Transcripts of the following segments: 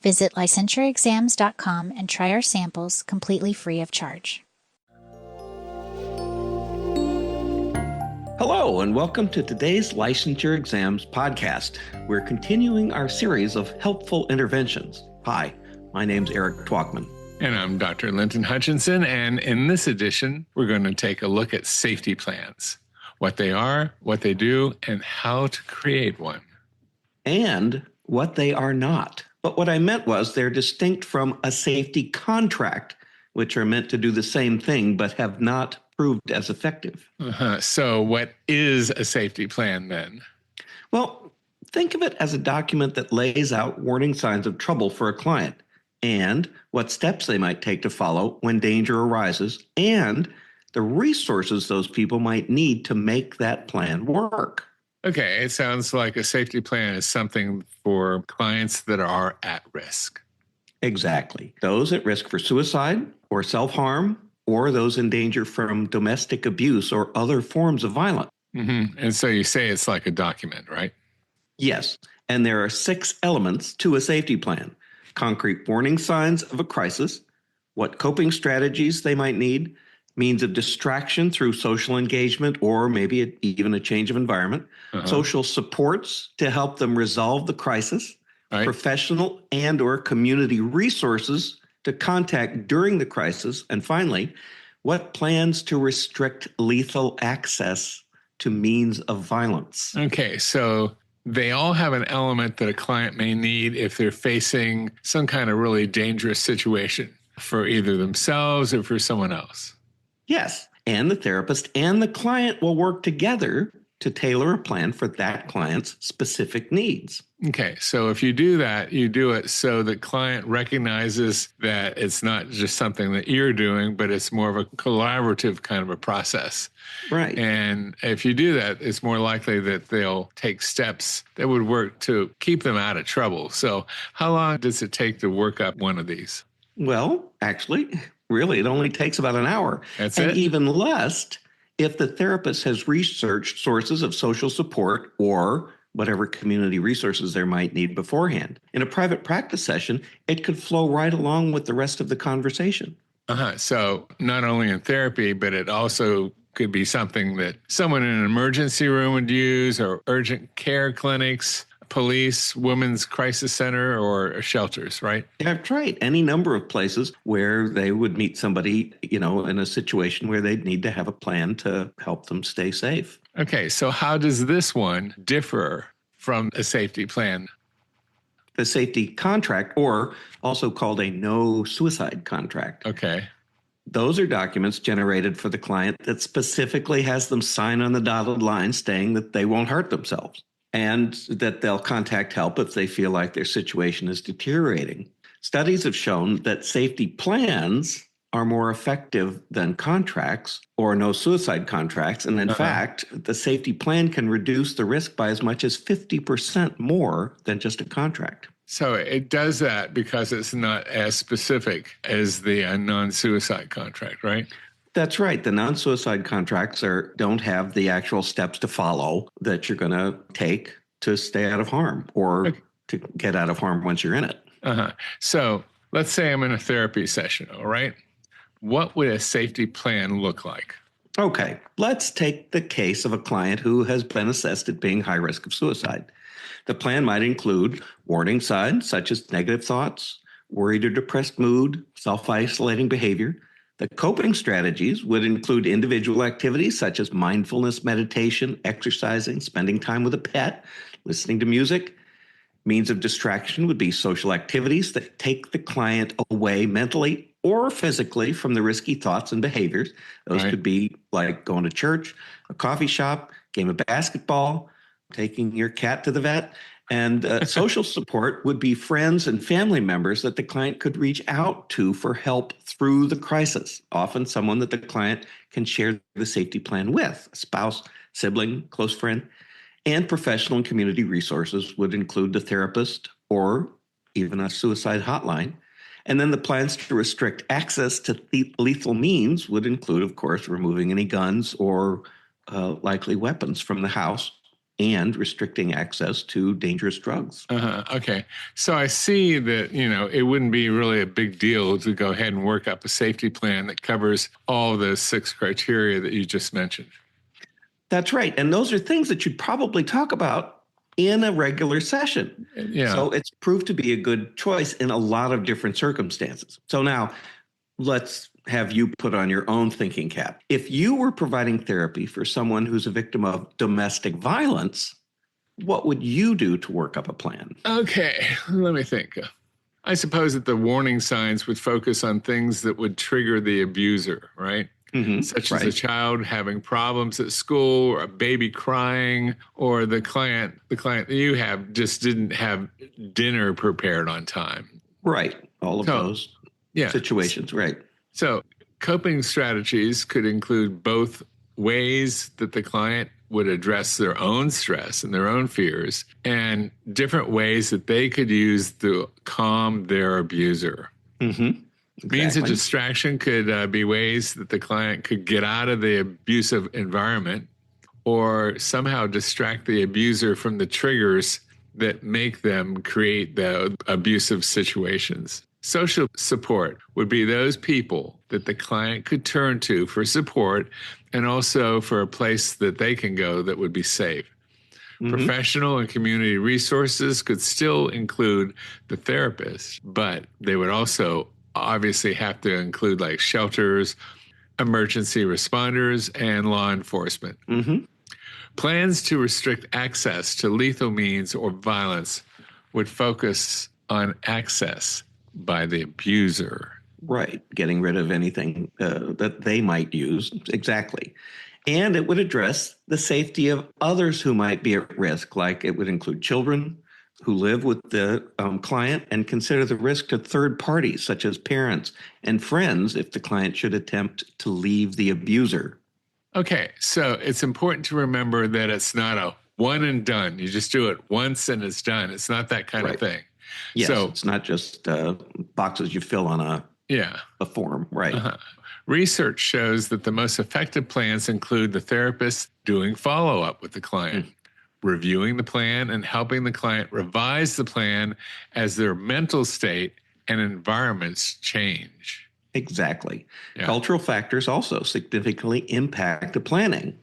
Visit licensuraexams.com and try our samples completely free of charge. Hello, and welcome to today's Licensure Exams podcast. We're continuing our series of helpful interventions. Hi, my name's Eric Tworkman. And I'm Dr. Linton Hutchinson, and in this edition, we're going to take a look at safety plans, what they are, what they do, and how to create one. And what they are not. But what I meant was they're distinct from a safety contract, which are meant to do the same thing but have not proved as effective. So what is a safety plan then? Well, think of it as a document that lays out warning signs of trouble for a client and what steps they might take to follow when danger arises and the resources those people might need to make that plan work. Okay, it sounds like a safety plan is something for clients that are at risk. Exactly. Those at risk for suicide or self-harm, or those in danger from domestic abuse or other forms of violence. Mm-hmm. And so you say it's like a document, right? Yes. And there are 6 elements to a safety plan: concrete warning signs of a crisis, what coping strategies they might need, means of distraction through social engagement or maybe even a change of environment, social supports to help them resolve the crisis, professional and or community resources to contact during the crisis, and finally, what plans to restrict lethal access to means of violence. Okay, so they all have an element that a client may need if they're facing some kind of really dangerous situation for either themselves or for someone else. Yes, and the therapist and the client will work together to tailor a plan for that client's specific needs. Okay, so if you do that, you do it so the client recognizes that it's not just something that you're doing, but it's more of a collaborative kind of a process. Right. And if you do that, it's more likely that they'll take steps that would work to keep them out of trouble. So how long does it take to work up one of these? Well, actually, really, it only takes about an hour. That's and it? Even less if the therapist has researched sources of social support or whatever community resources they might need beforehand. In a private practice session, it could flow right along with the rest of the conversation. So not only in therapy, but it also could be something that someone in an emergency room would use, or urgent care clinics, police, women's crisis center, or shelters, right? That's right. Any number of places where they would meet somebody, in a situation where they'd need to have a plan to help them stay safe. Okay, so how does this one differ from a safety plan? The safety contract, or also called a no suicide contract. Okay. Those are documents generated for the client that specifically has them sign on the dotted line saying that they won't hurt themselves and that they'll contact help if they feel like their situation is deteriorating. Studies have shown that safety plans are more effective than contracts or no suicide contracts. And in fact, the safety plan can reduce the risk by as much as 50% more than just a contract. So it does that because it's not as specific as the non-suicide contract, right? That's right. The non-suicide contracts don't have the actual steps to follow that you're going to take to stay out of harm or to get out of harm once you're in it. So let's say I'm in a therapy session, all right? What would a safety plan look like? Okay, let's take the case of a client who has been assessed at being high risk of suicide. The plan might include warning signs such as negative thoughts, worried or depressed mood, self-isolating behavior. The coping strategies would include individual activities such as mindfulness, meditation, exercising, spending time with a pet, listening to music. Means of distraction would be social activities that take the client away mentally or physically from the risky thoughts and behaviors. Those could be like going to church, a coffee shop, game of basketball, taking your cat to the vet. And social support would be friends and family members that the client could reach out to for help through the crisis, often someone that the client can share the safety plan with, a spouse, sibling, close friend. And professional and community resources would include the therapist or even a suicide hotline. And then the plans to restrict access to lethal means would include, of course, removing any guns or likely weapons from the house and restricting access to dangerous drugs. Okay. So I see that, it wouldn't be really a big deal to go ahead and work up a safety plan that covers all those 6 criteria that you just mentioned. That's right. And those are things that you'd probably talk about in a regular session. Yeah. So it's proved to be a good choice in a lot of different circumstances. So now let's have you put on your own thinking cap. If you were providing therapy for someone who's a victim of domestic violence, what would you do to work up a plan? Okay, let me think. I suppose that the warning signs would focus on things that would trigger the abuser, right? Such as a child having problems at school, or a baby crying, or the client that you have just didn't have dinner prepared on time. Right. All of those situations, right. So coping strategies could include both ways that the client would address their own stress and their own fears, and different ways that they could use to calm their abuser. Exactly. Means of distraction could be ways that the client could get out of the abusive environment, or somehow distract the abuser from the triggers that make them create the abusive situations. Social support would be those people that the client could turn to for support, and also for a place that they can go that would be safe. Professional and community resources could still include the therapist, but they would also obviously have to include like shelters, emergency responders, and law enforcement. Plans to restrict access to lethal means or violence would focus on access by the abuser. Right. Getting rid of anything that they might use. Exactly. And it would address the safety of others who might be at risk, like it would include children who live with the client, and consider the risk to third parties, such as parents and friends, if the client should attempt to leave the abuser. Okay, so it's important to remember that it's not a one and done. You just do it once and it's done. It's not that kind of thing. Yes, so, it's not just boxes you fill on a form, right? Research shows that the most effective plans include the therapist doing follow-up with the client, reviewing the plan, and helping the client revise the plan as their mental state and environments change. Exactly. Yeah. Cultural factors also significantly impact the planning.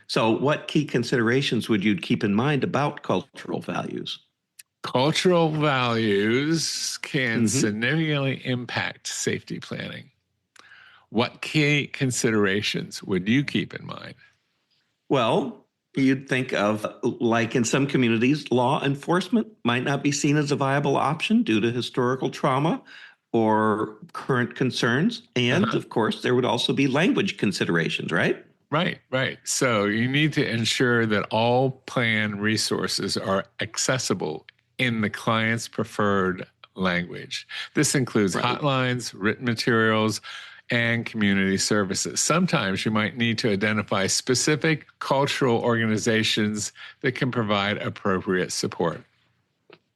So what key considerations would you keep in mind about cultural values? Cultural values can significantly impact safety planning. What key considerations would you keep in mind? Well, you'd think of, like in some communities, law enforcement might not be seen as a viable option due to historical trauma or current concerns. And of course, there would also be language considerations, right? Right. So you need to ensure that all plan resources are accessible in the client's preferred language. This includes hotlines, written materials, and community services. Sometimes you might need to identify specific cultural organizations that can provide appropriate support.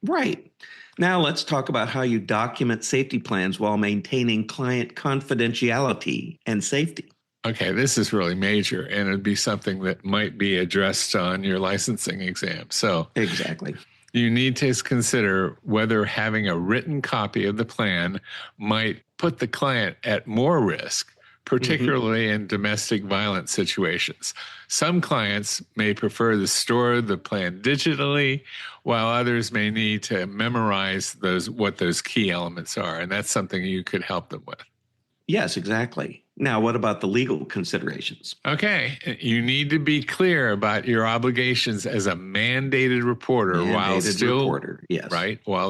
Right. Now let's talk about how you document safety plans while maintaining client confidentiality and safety. Okay, this is really major, and it'd be something that might be addressed on your licensing exam. So exactly. You need to consider whether having a written copy of the plan might put the client at more risk, particularly in domestic violence situations. Some clients may prefer to store the plan digitally, while others may need to memorize what those key elements are, and that's something you could help them with. Yes, exactly. Now, what about the legal considerations? Okay. You need to be clear about your obligations as a mandated reporter while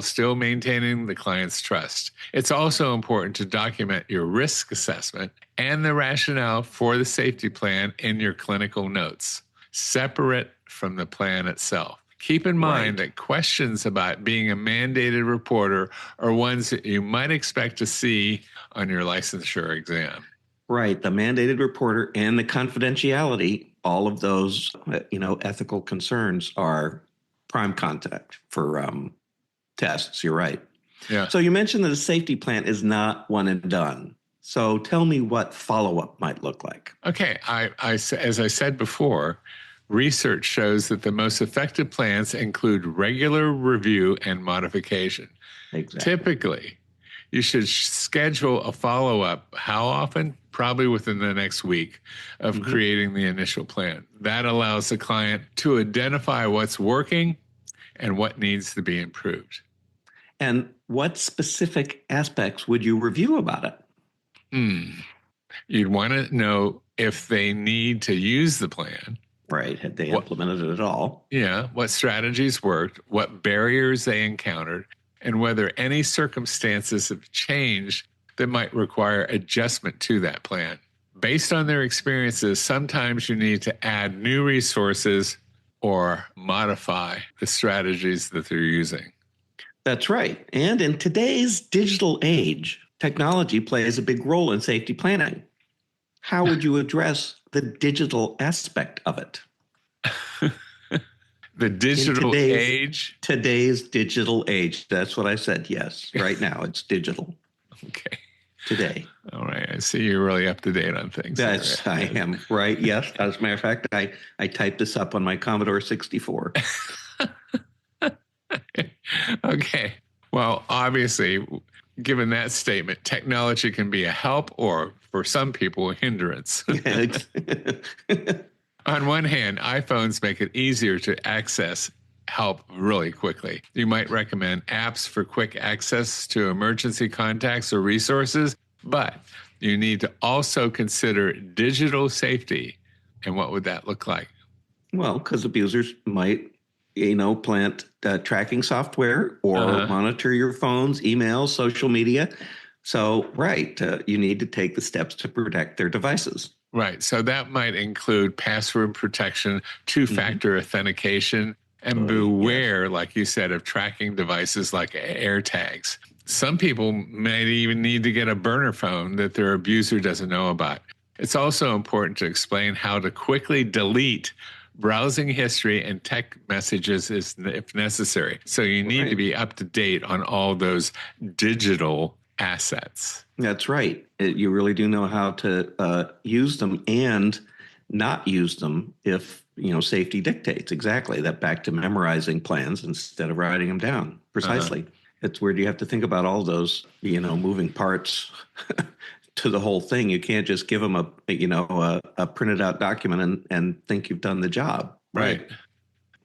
still maintaining the client's trust. It's also important to document your risk assessment and the rationale for the safety plan in your clinical notes, separate from the plan itself. Keep in mind that questions about being a mandated reporter are ones that you might expect to see on your licensure exam. Right. The mandated reporter and the confidentiality, all of those, ethical concerns are prime contact for tests. You're right. Yeah. So you mentioned that a safety plan is not one and done. So tell me what follow-up might look like. Okay. As I said before, Research shows that the most effective plans include regular review and modification. Exactly. Typically, you should schedule a follow-up. How often? Probably within the next week of creating the initial plan. That allows the client to identify what's working and what needs to be improved. And what specific aspects would you review about it? You'd want to know if they need to use the plan. Right. Had they implemented it at all? Yeah. What strategies worked, what barriers they encountered, and whether any circumstances have changed that might require adjustment to that plan. Based on their experiences, sometimes you need to add new resources or modify the strategies that they're using. That's right. And in today's digital age, technology plays a big role in safety planning. How would you address the digital aspect of it? The digital age? Today's digital age. That's what I said. Yes. Right now, it's digital. Okay. Today. All right. I see you're really up to date on things. That's, I am. Right. Yes. As a matter of fact, I typed this up on my Commodore 64. Okay. Well, obviously, given that statement, technology can be a help or, for some people, a hindrance. On one hand, iPhones make it easier to access help really quickly. You might recommend apps for quick access to emergency contacts or resources, but you need to also consider digital safety. And what would that look like? Well, because abusers might, plant tracking software or monitor your phones, emails, social media. So, you need to take the steps to protect their devices. Right. So that might include password protection, two-factor authentication, and beware, like you said, of tracking devices like AirTags. Some people may even need to get a burner phone that their abuser doesn't know about. It's also important to explain how to quickly delete browsing history and text messages if necessary. So you need to be up to date on all those digital assets. That's right. You really do know how to use them and not use them if, safety dictates. Exactly. That back to memorizing plans instead of writing them down. Precisely. It's where you have to think about all those, moving parts to the whole thing. You can't just give them a printed out document and think you've done the job. Right.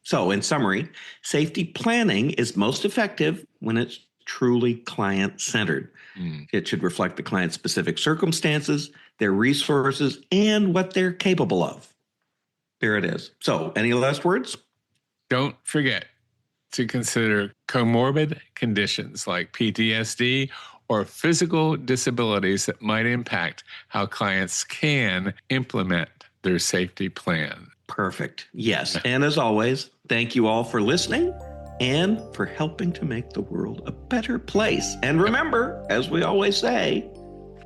So in summary, safety planning is most effective when it's truly client-centered. It should reflect the client's specific circumstances, their resources, and what they're capable of. There it is. So, any last words? Don't forget to consider comorbid conditions like PTSD or physical disabilities that might impact how clients can implement their safety plan. Perfect. Yes. And as always, thank you all for listening and for helping to make the world a better place. And remember, as we always say,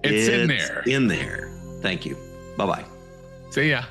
it's in there. In there. Thank you. Bye-bye. See ya.